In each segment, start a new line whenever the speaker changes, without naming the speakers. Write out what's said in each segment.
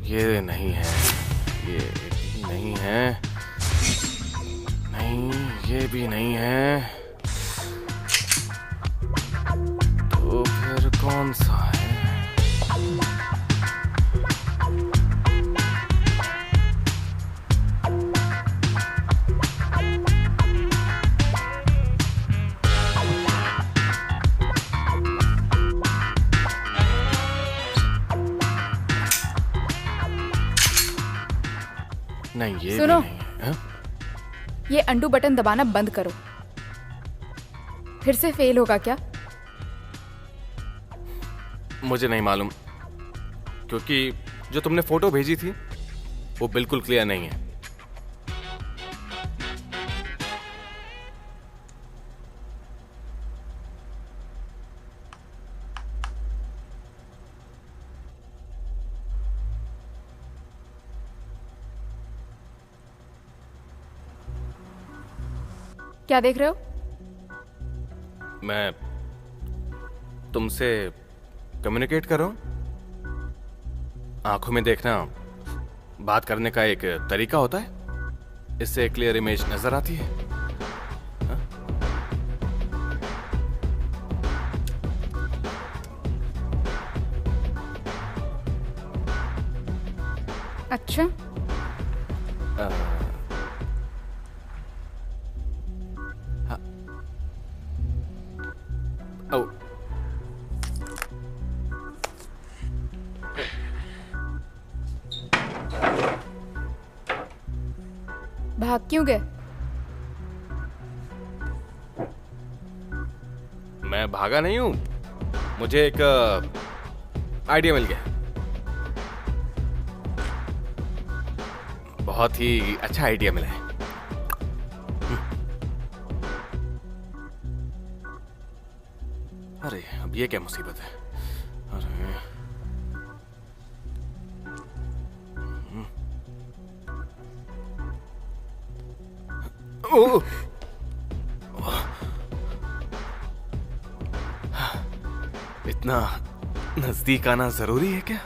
ये नहीं है, ये भी नहीं है, नहीं ये भी नहीं है, तो फिर कौन सा है? नहीं ये
सुनो,
भी नहीं है।
ये अंडू बटन दबाना बंद करो। फिर से फेल होगा क्या?
मुझे नहीं मालूम, क्योंकि जो तुमने फोटो भेजी थी वो बिल्कुल क्लियर नहीं है।
क्या देख रहे हो?
मैं तुमसे कम्युनिकेट कर रहा हूं। आंखों में देखना बात करने का एक तरीका होता है, इससे क्लियर इमेज नजर आती है। हा?
अच्छा,
ओ,
भाग क्यों गए?
मैं भागा नहीं हूं, मुझे एक आइडिया मिल गया। बहुत ही अच्छा आइडिया मिला है। अरे अब ये क्या मुसीबत है? अरे ओ, इतना नजदीक आना जरूरी है क्या?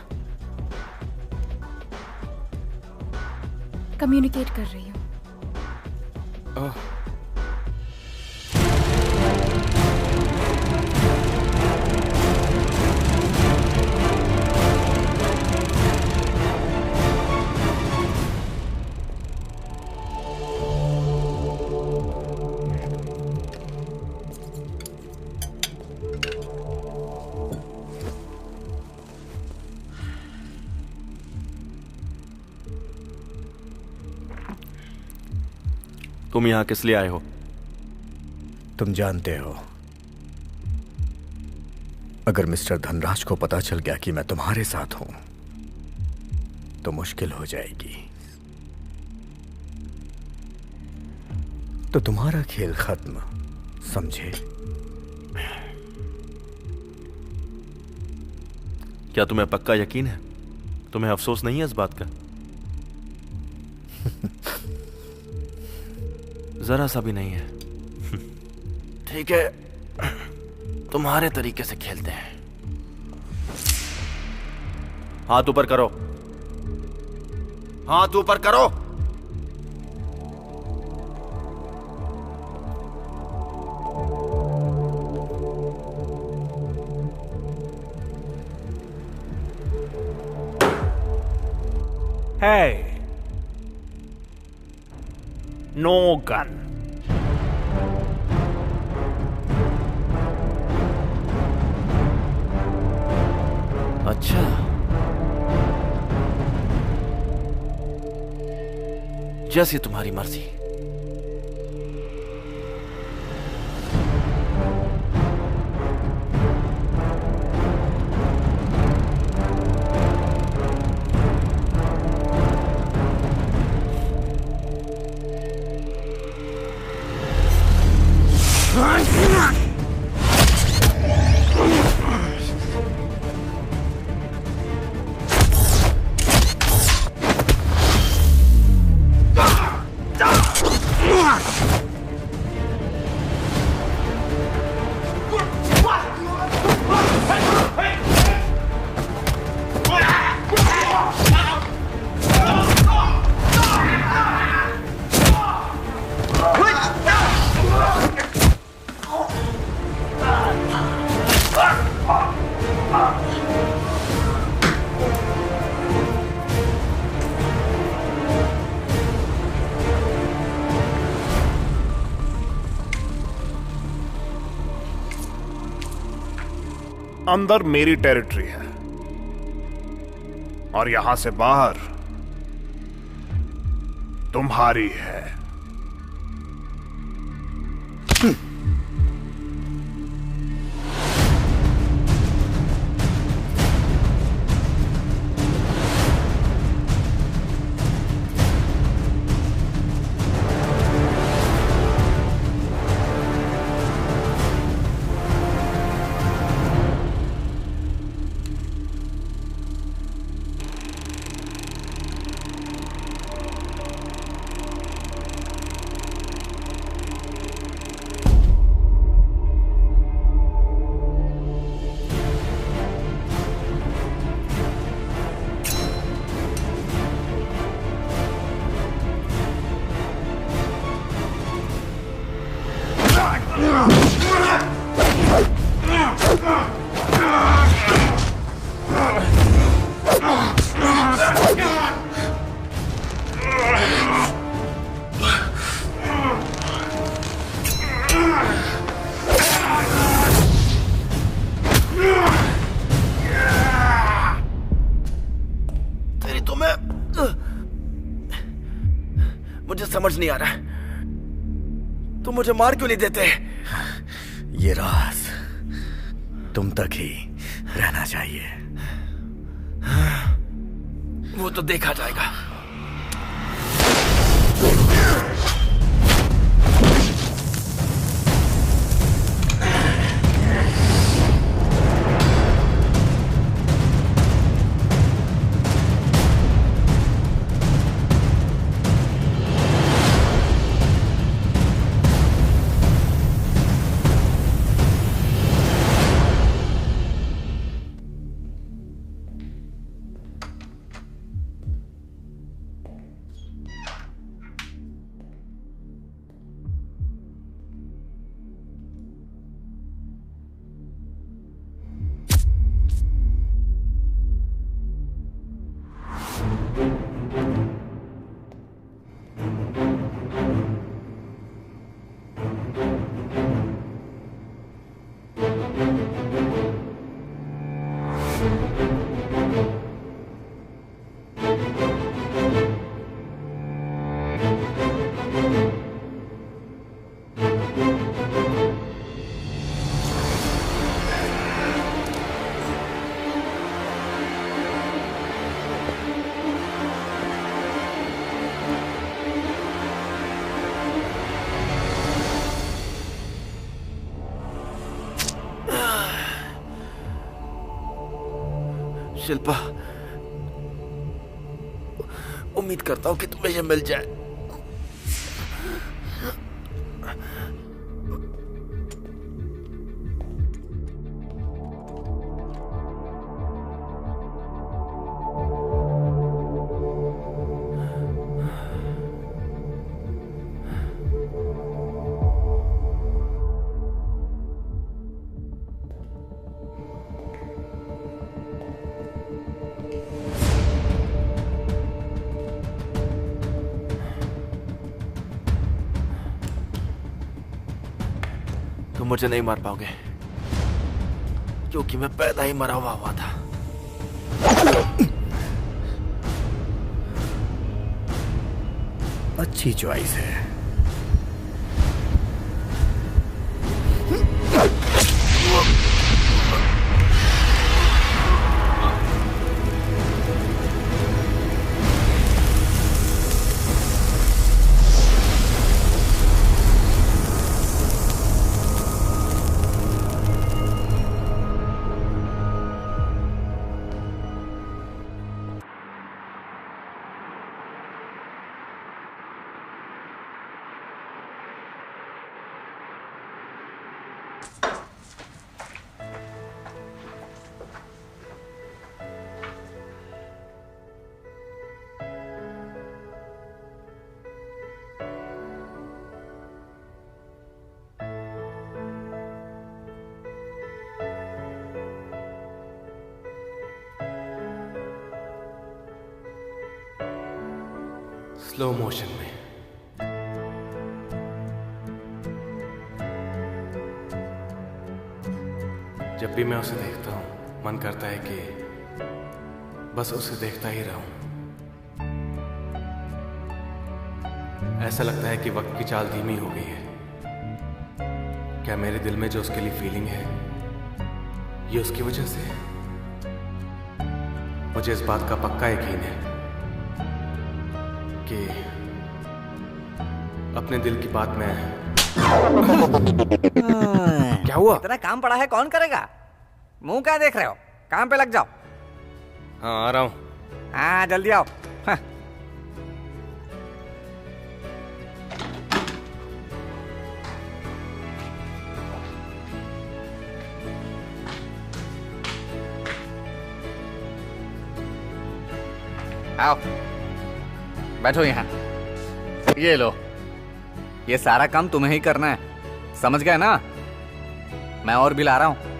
कम्युनिकेट कर रही हूँ।
ओह,
तुम यहां किस लिए आए हो?
तुम जानते हो, अगर मिस्टर धनराज को पता चल गया कि मैं तुम्हारे साथ हूं तो मुश्किल हो जाएगी। तो तुम्हारा खेल खत्म, समझे?
क्या तुम्हें पक्का यकीन है? तुम्हें अफसोस नहीं है इस बात का? जरा सा भी नहीं है।
ठीक है, तुम्हारे तरीके से खेलते हैं।
हाथ ऊपर करो, हाथ ऊपर करो।
Hey, no gun.
अच्छा, जैसी तुम्हारी मर्जी।
अंदर मेरी टेरिटरी है और यहां से बाहर तुम्हारी है।
मुझे समझ नहीं आ रहा, तुम मुझे मार क्यों नहीं देते?
ये राज तुम तक ही रहना चाहिए।
वो तो देखा जाएगा। शिल्पा, उम्मीद करता हूं कि तुम्हें यह मिल जाए। तुम मुझे नहीं मार पाओगे क्योंकि मैं पैदा ही मरा हुआ था।
अच्छी चॉइस है।
स्लो मोशन में जब भी मैं उसे देखता हूं मन करता है कि बस उसे देखता ही रहूं। ऐसा लगता है कि वक्त की चाल धीमी हो गई है। क्या मेरे दिल में जो उसके लिए फीलिंग है ये उसकी वजह से है? मुझे इस बात का पक्का यकीन है कि अपने दिल की बात में क्या हुआ?
इतना काम पड़ा है, कौन करेगा? मुंह क्या देख रहे हो? काम पे लग जाओ।
हाँ आ रहा हूं।
हाँ जल्दी आओ। हाँ। आओ बैठो यहाँ। ये लो, ये सारा काम तुम्हें ही करना है, समझ गए ना? मैं और भी ला रहा हूं।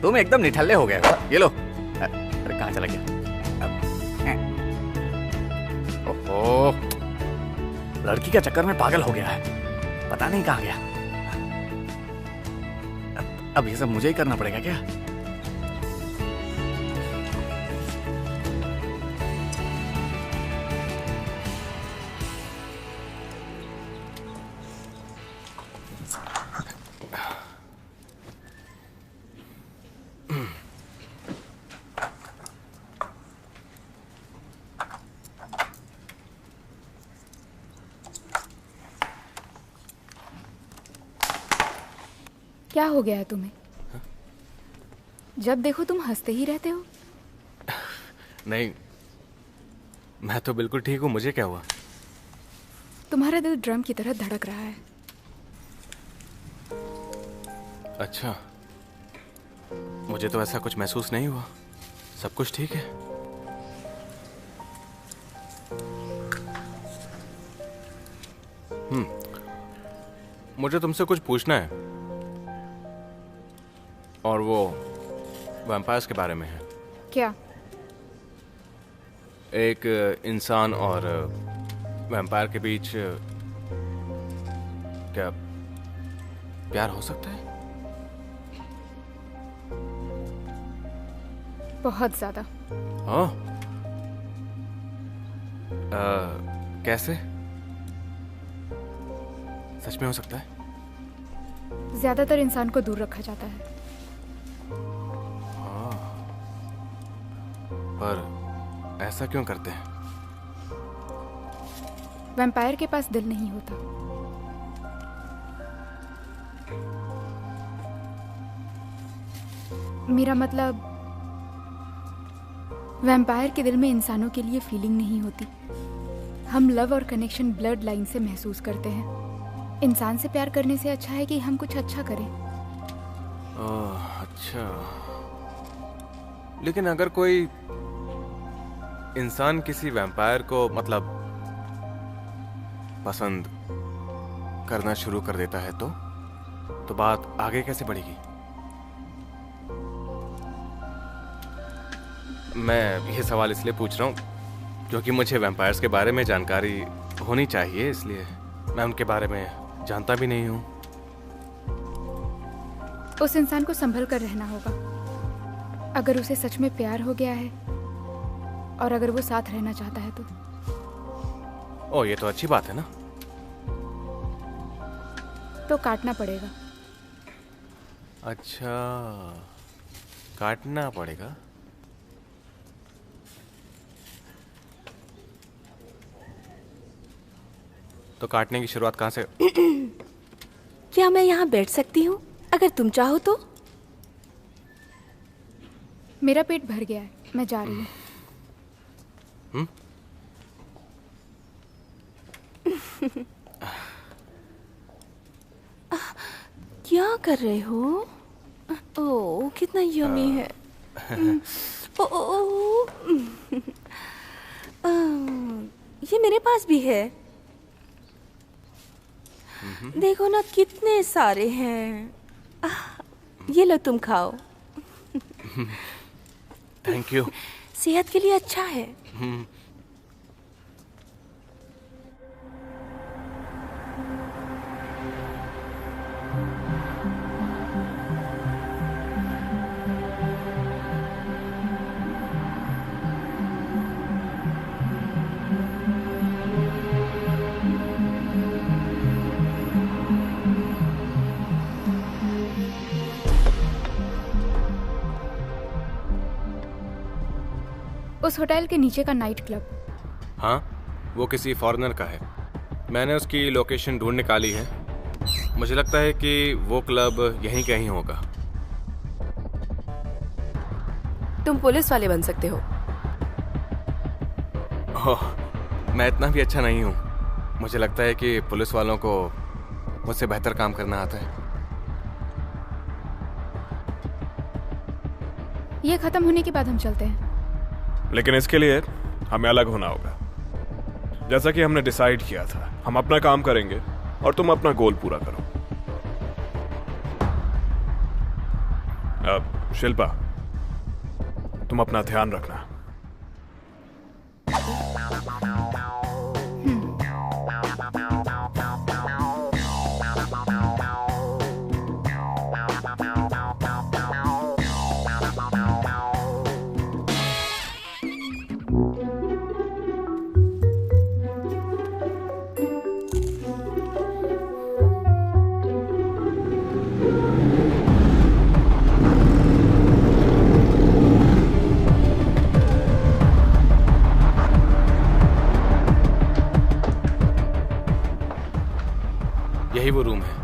तुम एकदम निठल्ले हो गए हो। ये लो। अरे कहाँ चला गया? ओहो, लड़की के चक्कर में पागल हो गया है, पता नहीं कहाँ गया। अब ये सब मुझे ही करना पड़ेगा क्या?
क्या हो गया है तुम्हें? जब देखो तुम हंसते ही रहते हो।
नहीं, मैं तो बिल्कुल ठीक हूँ। मुझे क्या हुआ?
तुम्हारा दिल ड्रम की तरह धड़क रहा है।
अच्छा, मुझे तो ऐसा कुछ महसूस नहीं हुआ। सब कुछ ठीक है। मुझे तुमसे कुछ पूछना है, और वो वैम्पायर्स के बारे में है।
क्या?
एक इंसान और वैम्पायर के बीच क्या प्यार हो सकता है?
बहुत ज्यादा।
हाँ? कैसे? सच में हो सकता है?
ज्यादातर इंसान को दूर रखा जाता है।
पर ऐसा क्यों करते हैं?
वैम्पायर के पास दिल नहीं होता। मेरा मतलब, वैम्पायर के दिल में इंसानों के लिए फीलिंग नहीं होती। हम लव और कनेक्शन ब्लड लाइन से महसूस करते हैं। इंसान से प्यार करने से अच्छा है कि हम कुछ अच्छा करें।
अच्छा, लेकिन अगर कोई इंसान किसी वैम्पायर को मतलब पसंद करना शुरू कर देता है तो बात आगे कैसे बढ़ेगी? मैं ये सवाल इसलिए पूछ रहा हूँ क्योंकि मुझे वैम्पायर्स के बारे में जानकारी होनी चाहिए, इसलिए मैं उनके बारे में जानता भी नहीं हूँ।
उस इंसान को संभल कर रहना होगा। अगर उसे सच में प्यार हो गया है और अगर वो साथ रहना चाहता है तो।
ओ, ये तो अच्छी बात है ना।
तो काटना पड़ेगा।
अच्छा, काटना पड़ेगा। तो काटने की शुरुआत कहाँ से?
क्या मैं यहाँ बैठ सकती हूँ अगर तुम चाहो तो?
मेरा पेट भर गया है, मैं जा रही हूँ।
क्या कर रहे हो? ओह कितना यमी है। ओह ये मेरे पास भी है। देखो ना कितने सारे हैं। ये लो तुम खाओ।
Thank you.
सेहत के लिए अच्छा है।
उस होटल के नीचे का नाइट क्लब।
हाँ, वो किसी फॉरेनर का है। मैंने उसकी लोकेशन ढूंढ निकाली है। मुझे लगता है कि वो क्लब यहीं कहीं होगा।
तुम पुलिस वाले बन सकते हो।
ओह, मैं इतना भी अच्छा नहीं हूँ। मुझे लगता है कि पुलिस वालों को मुझसे बेहतर काम करना आता है।
ये खत्म होने के बाद हम चलते हैं।
लेकिन इसके लिए हमें अलग होना होगा। जैसा कि हमने डिसाइड किया था, हम अपना काम करेंगे और तुम अपना गोल पूरा करो। अब शिल्पा, तुम अपना ध्यान रखना।
यही वो रूम है।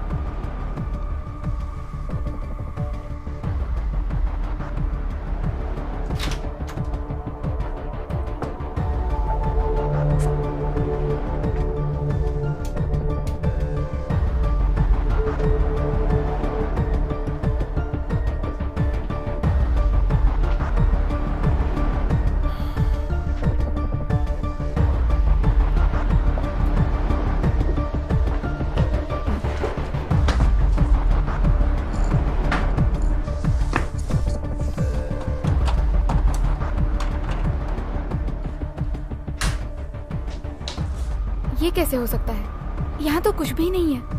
ये कैसे हो सकता है? यहाँ तो कुछ भी नहीं है।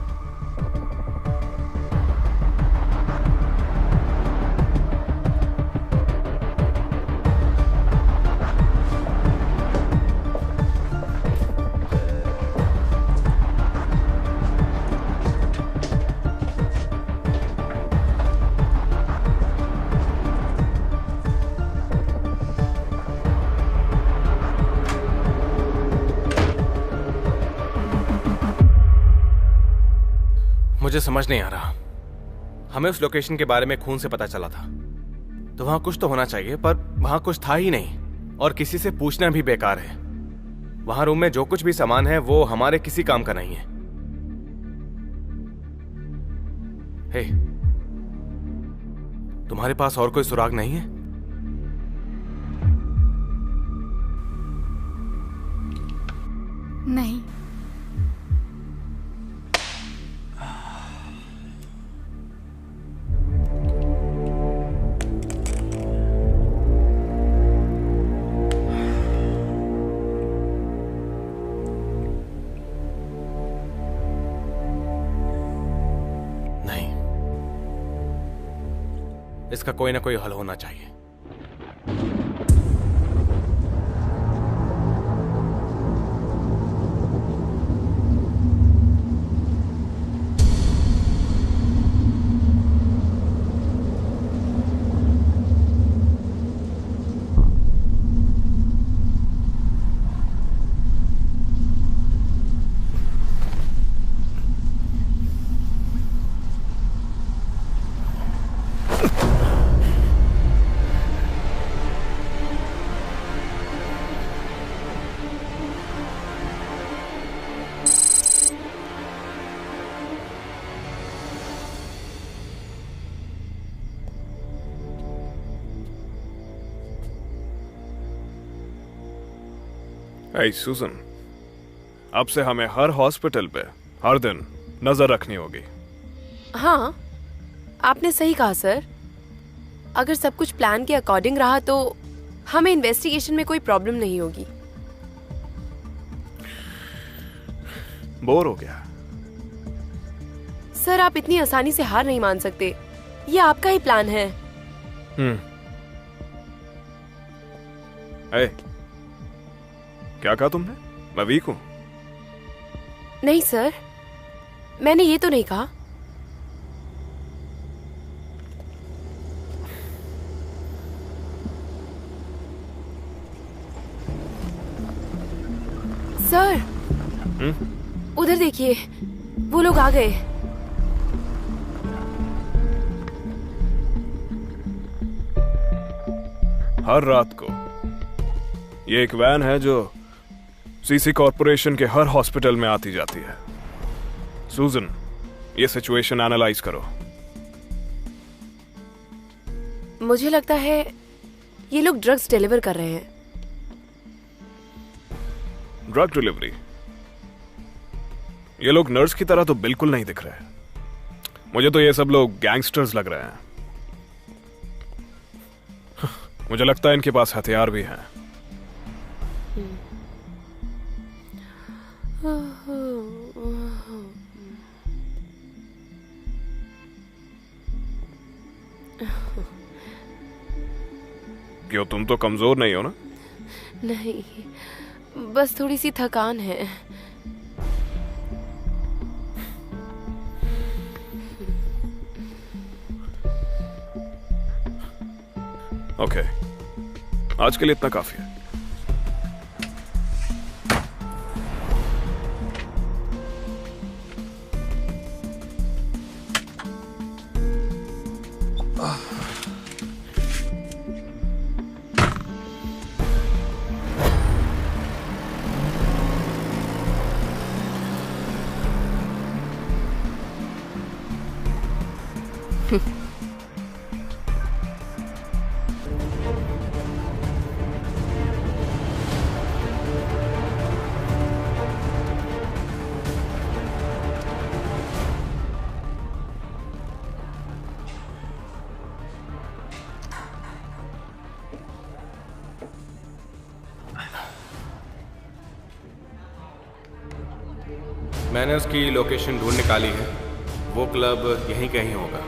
मुझे समझ नहीं आ रहा। हमें उस लोकेशन के बारे में खून से पता चला था, तो वहां कुछ तो होना चाहिए, पर वहां कुछ था ही नहीं और किसी से पूछना भी बेकार है। वहां रूम में जो कुछ भी सामान है वो हमारे किसी काम का नहीं है। हे, तुम्हारे पास और कोई सुराग नहीं है?
नहीं।
इसका कोई ना कोई हल होना चाहिए।
Hey, सुजन, अब से हमें हर हॉस्पिटल पे हर दिन नजर रखनी होगी।
हाँ, आपने सही कहा सर। अगर सब कुछ प्लान के अकॉर्डिंग रहा तो हमें इन्वेस्टिगेशन में कोई प्रॉब्लम नहीं होगी।
बोर हो गया।
सर आप इतनी आसानी से हार नहीं मान सकते, ये आपका ही प्लान है।
क्या कहा तुमने? मैं वीक हूं?
नहीं सर, मैंने ये तो नहीं कहा। सर उधर देखिए, वो लोग आ गए।
हर रात को ये एक वैन है जो सीसी कॉर्पोरेशन के हर हॉस्पिटल में आती जाती है। सूजन, ये सिचुएशन एनालाइज करो।
मुझे लगता है ये लोग ड्रग्स डिलीवर कर रहे हैं।
Drug delivery? ये लोग नर्स की तरह तो बिल्कुल नहीं दिख रहे। मुझे तो ये सब लोग गैंगस्टर्स लग रहे हैं। मुझे लगता है इनके पास हथियार भी हैं। क्यों, तुम तो कमजोर नहीं हो ना?
नहीं, बस थोड़ी सी थकान है।
ओके, आज के लिए इतना काफी है।
मैंने उसकी लोकेशन ढूंढ निकाली है। वो क्लब यहीं कहीं होगा।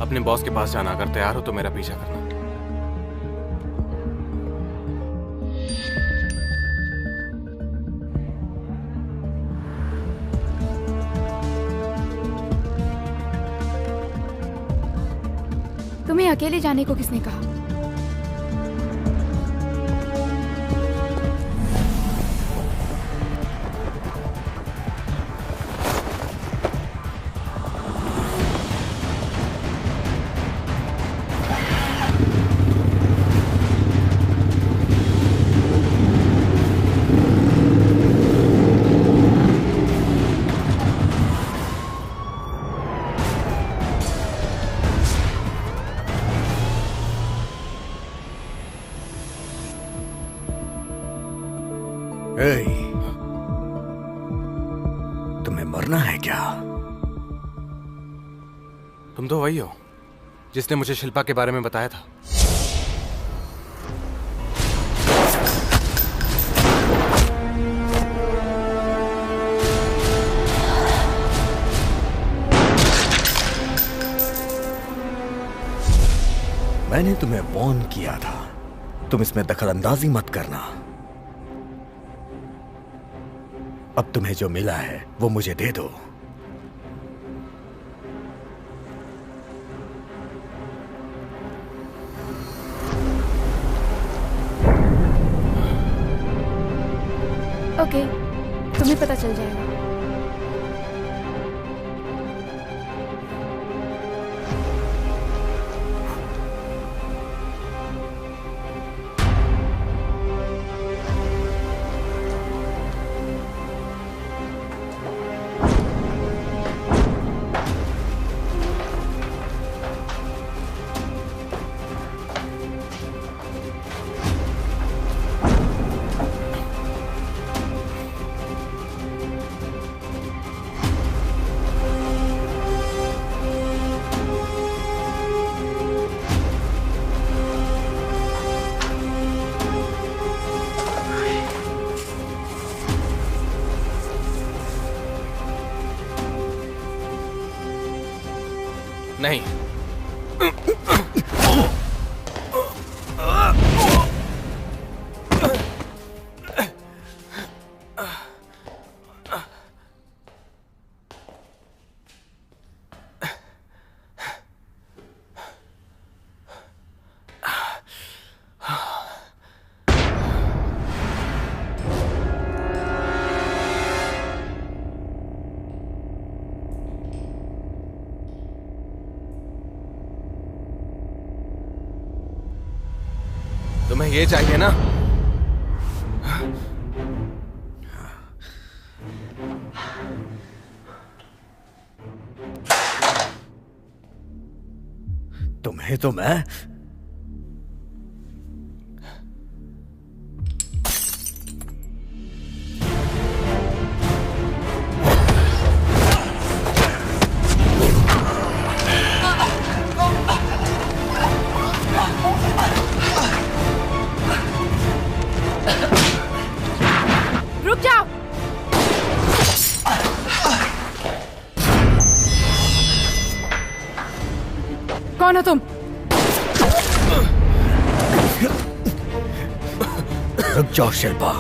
अपने बॉस के पास जाना। अगर तैयार हो तो मेरा पीछा करना।
अकेले जाने को किसने कहा?
तुम्हें मरना है क्या?
तुम तो वही हो जिसने मुझे शिल्पा के बारे में बताया था।
मैंने तुम्हें वॉर्न किया था, तुम इसमें दखलंदाजी मत करना। अब तुम्हें जो मिला है वो मुझे दे दो।
ओके, तुम्हें पता चल जाएगा।
नहीं, तुम्हें ये चाहिए ना?
तुम्हें तो मैं
कौन हो तुम?
रुक जाओ शिल्पा।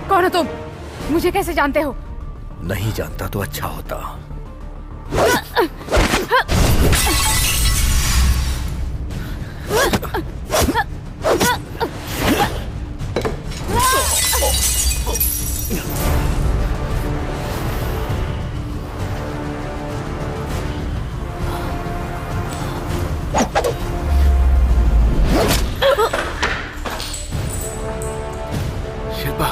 कौन हो तुम? मुझे कैसे जानते हो?
नहीं जानता तो अच्छा होता।
शिल्पा,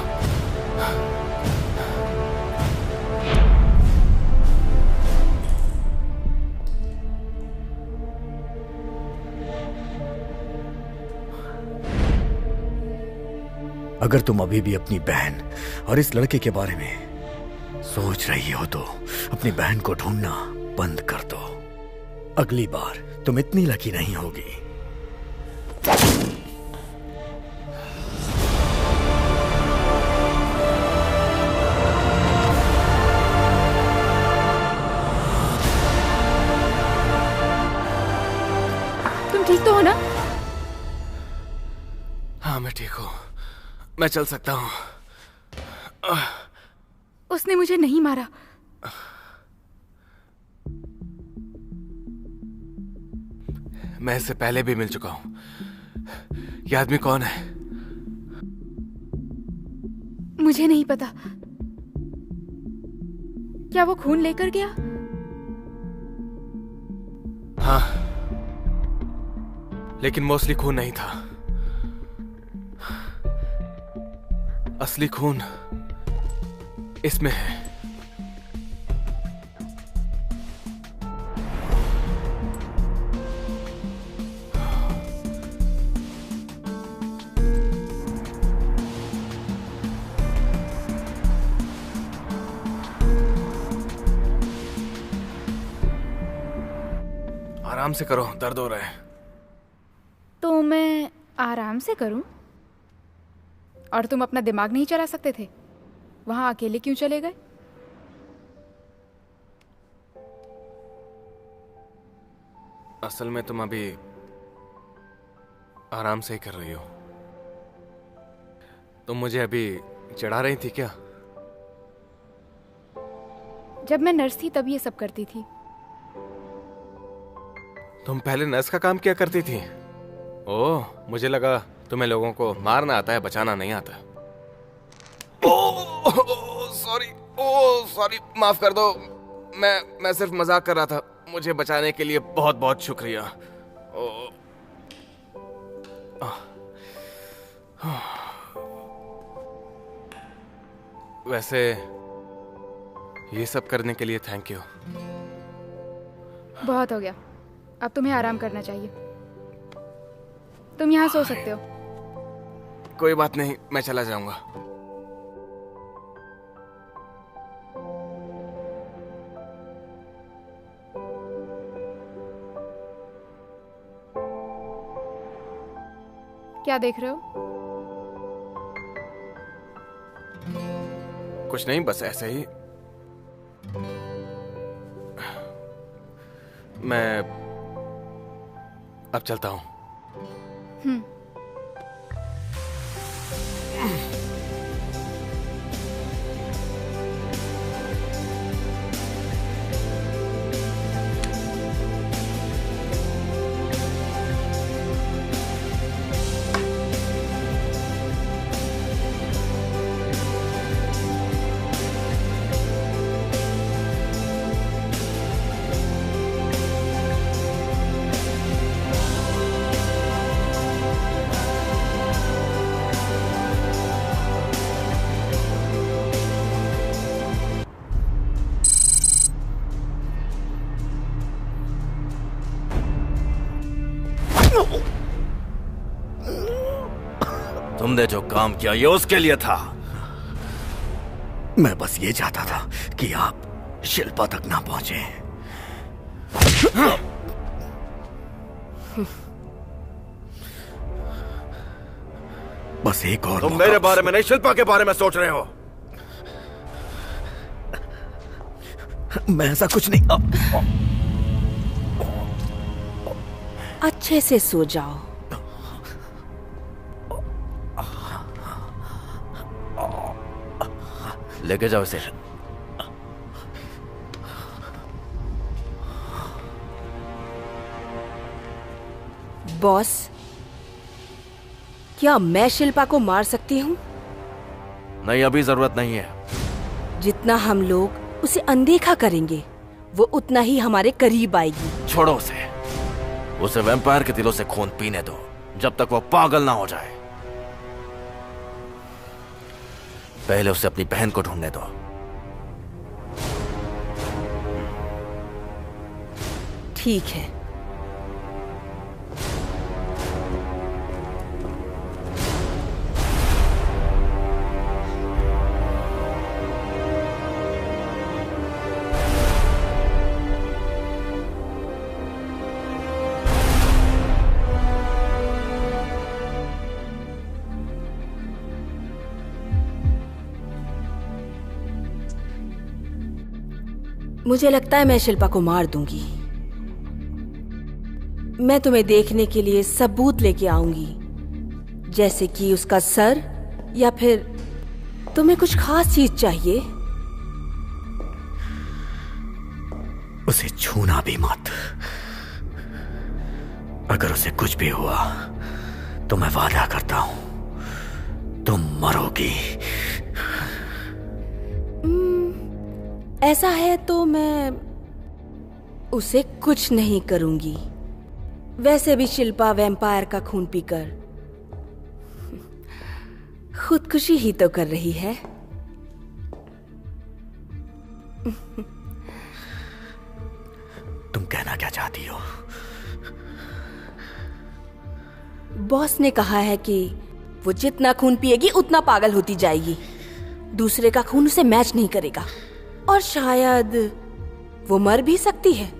अगर तुम अभी भी अपनी बहन और इस लड़के के बारे में सोच रही हो तो अपनी बहन को ढूंढना बंद कर दो। अगली बार तुम इतनी लकी नहीं होगी।
तुम ठीक तो हो ना?
ठीक हूँ, मैं चल सकता हूँ।
उसने मुझे नहीं मारा।
मैं इससे पहले भी मिल चुका हूँ। ये आदमी कौन है?
मुझे नहीं पता। क्या वो खून लेकर गया?
हाँ, लेकिन मोस्टली खून नहीं था। असली खून इसमें है। आराम से करो, दर्द हो रहा है।
तो मैं आराम से करूं? और तुम अपना दिमाग नहीं चला सकते थे? वहां अकेले क्यों चले गए?
असल में तुम अभी आराम से ही कर रही हो। तुम मुझे अभी चिढ़ा रही थी क्या?
जब मैं नर्स थी तब ये सब करती थी।
तुम पहले नर्स का काम किया करती थी? ओह, मुझे लगा तुम्हें लोगों को मारना आता है, बचाना नहीं आता। सॉरी, माफ कर दो। मैं सिर्फ मजाक कर रहा था। मुझे बचाने के लिए बहुत बहुत शुक्रिया। वैसे ये सब करने के लिए थैंक यू।
बहुत हो गया, अब तुम्हें आराम करना चाहिए। तुम यहाँ सो सकते हो।
कोई बात नहीं, मैं चला जाऊंगा।
क्या देख रहे हो?
कुछ नहीं, बस ऐसे ही। मैं अब चलता हूं।
तुमने जो काम किया ये उसके लिए था।
मैं बस ये चाहता था कि आप शिल्पा तक ना पहुंचे। बस एक और
तुम मेरे बारे में नहीं, शिल्पा के बारे में सोच रहे हो।
मैं ऐसा कुछ नहीं।
अच्छे से सो जाओ।
लेके जाओ इसे।
बॉस, क्या मैं शिल्पा को मार सकती हूँ?
नहीं, अभी जरूरत नहीं है।
जितना हम लोग उसे अनदेखा करेंगे वो उतना ही हमारे करीब आएगी।
छोड़ो उसे वैम्पायर के दिलों से खून पीने दो जब तक वो पागल ना हो जाए। पहले उसे अपनी बहन को ढूंढने दो।
ठीक है। मुझे लगता है मैं शिल्पा को मार दूंगी। मैं तुम्हें देखने के लिए सबूत लेके आऊंगी। जैसे कि उसका सर, या फिर तुम्हें कुछ खास चीज चाहिए?
उसे छूना भी मत। अगर उसे कुछ भी हुआ तो मैं वादा करता हूं तुम मरोगी।
ऐसा है तो मैं उसे कुछ नहीं करूंगी। वैसे भी शिल्पा वैम्पायर का खून पीकर खुदकुशी ही तो कर रही है।
तुम कहना क्या चाहती हो?
बॉस ने कहा है कि वो जितना खून पिएगी उतना पागल होती जाएगी। दूसरे का खून उसे मैच नहीं करेगा और शायद वो मर भी सकती है।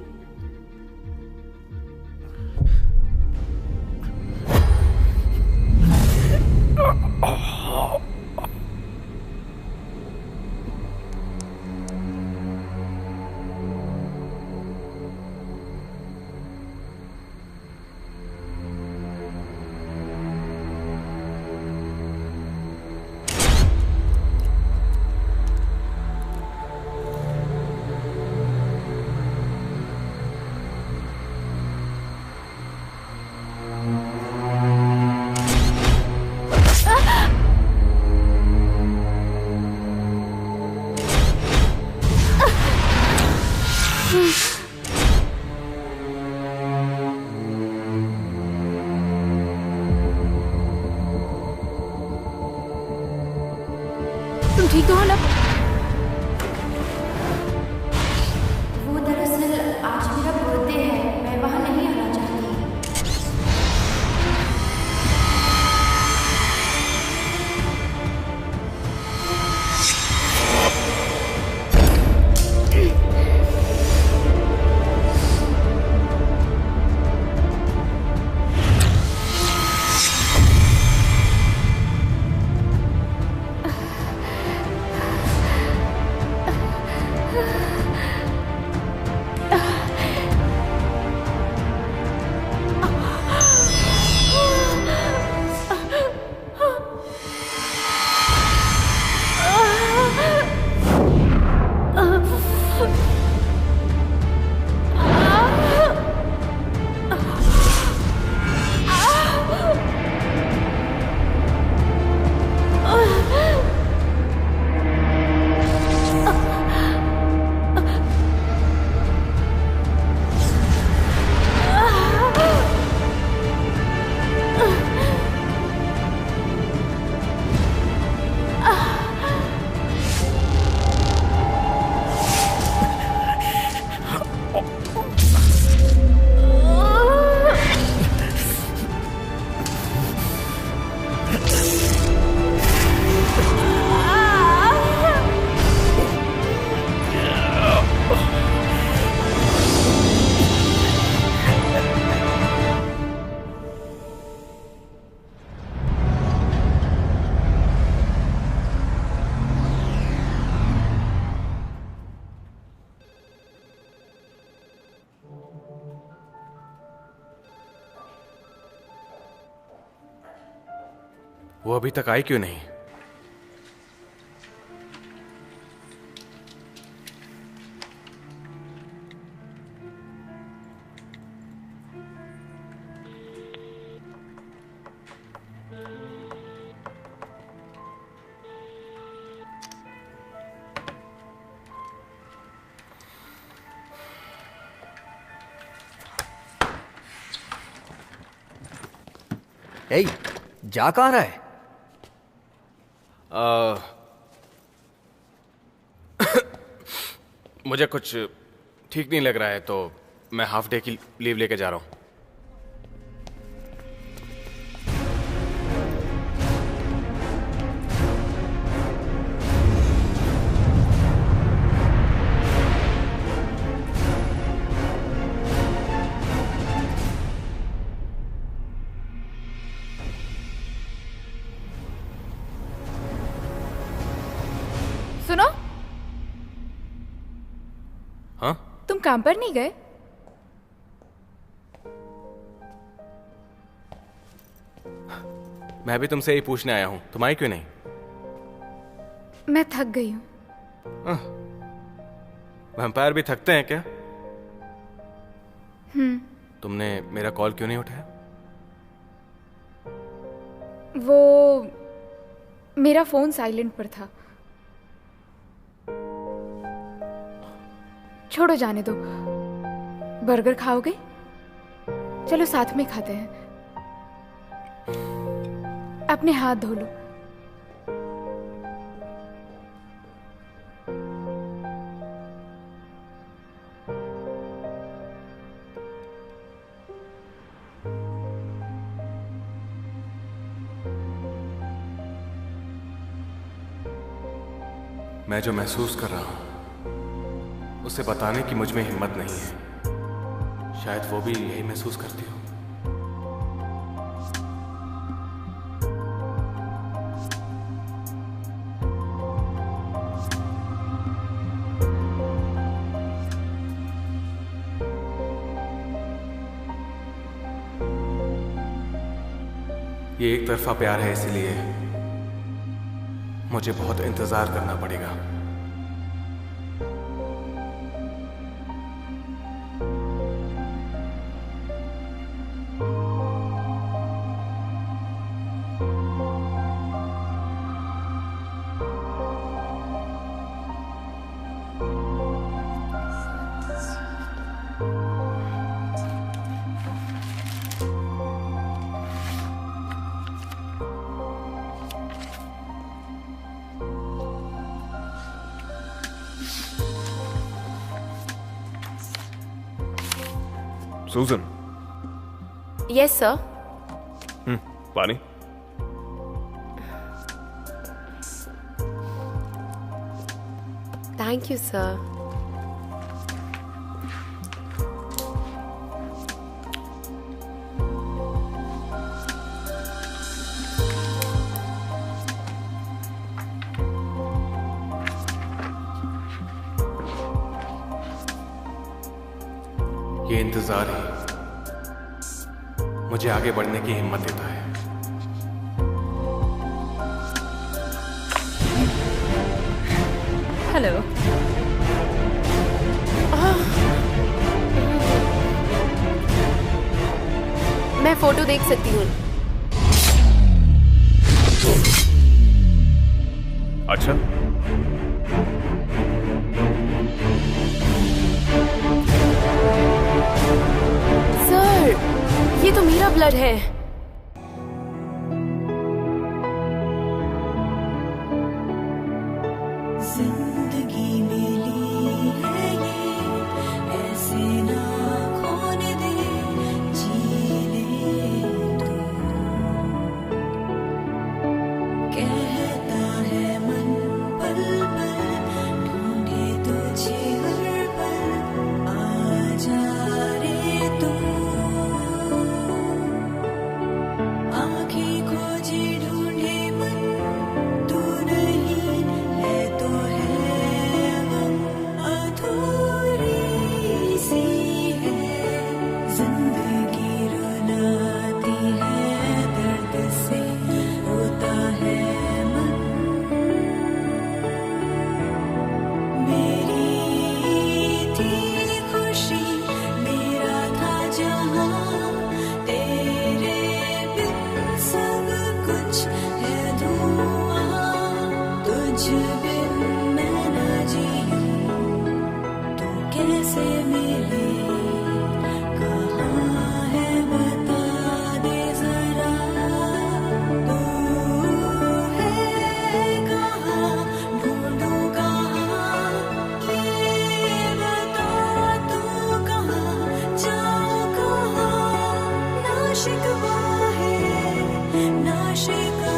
तुम ठीक तो हो ना?
वो दरअसल आज मेरा बर्थडे है, मैं वहाँ नहीं आना चाहती।
वो अभी तक आई क्यों नहीं?
ए, जा कहाँ रहा है?
मुझे कुछ ठीक नहीं लग रहा है तो मैं हाफ डे की लीव लेके जा रहा हूं।
सुनो,
हाँ?
तुम काम पर नहीं गए?
मैं भी तुमसे यही पूछने आया हूँ, तुम आई क्यों नहीं?
मैं थक गई हूँ।
वैम्पायर भी थकते हैं क्या? तुमने मेरा कॉल क्यों नहीं उठाया?
वो मेरा फोन साइलेंट पर था। छोड़ो, जाने दो। बर्गर खाओगे? चलो साथ में खाते हैं। अपने हाथ धो लो।
मैं जो महसूस कर रहा हूं उसे बताने की मुझ में हिम्मत नहीं है। शायद वो भी यही महसूस करती हो। ये एक तरफा प्यार है, इसलिए मुझे बहुत इंतजार करना पड़ेगा।
सूजन।
Yes sir.
पानी।
Thank you sir.
ये इंतजार ही मुझे आगे बढ़ने की हिम्मत देता है।
हेलो। मैं फोटो देख सकती हूँ?
अच्छा,
सर, ये तो मेरा ब्लड है।
जिंदगी मिली है ये, ऐसे ना खोने दे, जी ले तू। कहता है मन पल पल, ढूंढे तुझे हर पल, आ जा रे तू। आँखें खोजे ढूंढे मन, तू नहीं है तो है गम, अधूरी सी है जिंदगी, रुलाती है दर्द से, रोता है मन। मेरी थी खुशी, मेरा था जहां, तेरे बिन सब कुछ है धुआं। तुझ बिन मैं न जीऊं, तू कैसे मिले, कहाँ है बता दे जरा। तू है कहाँ, ढूंढूं कहाँ, ये बता तू कहाँ, जाऊं कहाँ। ना शिकवा है ना शिकवा।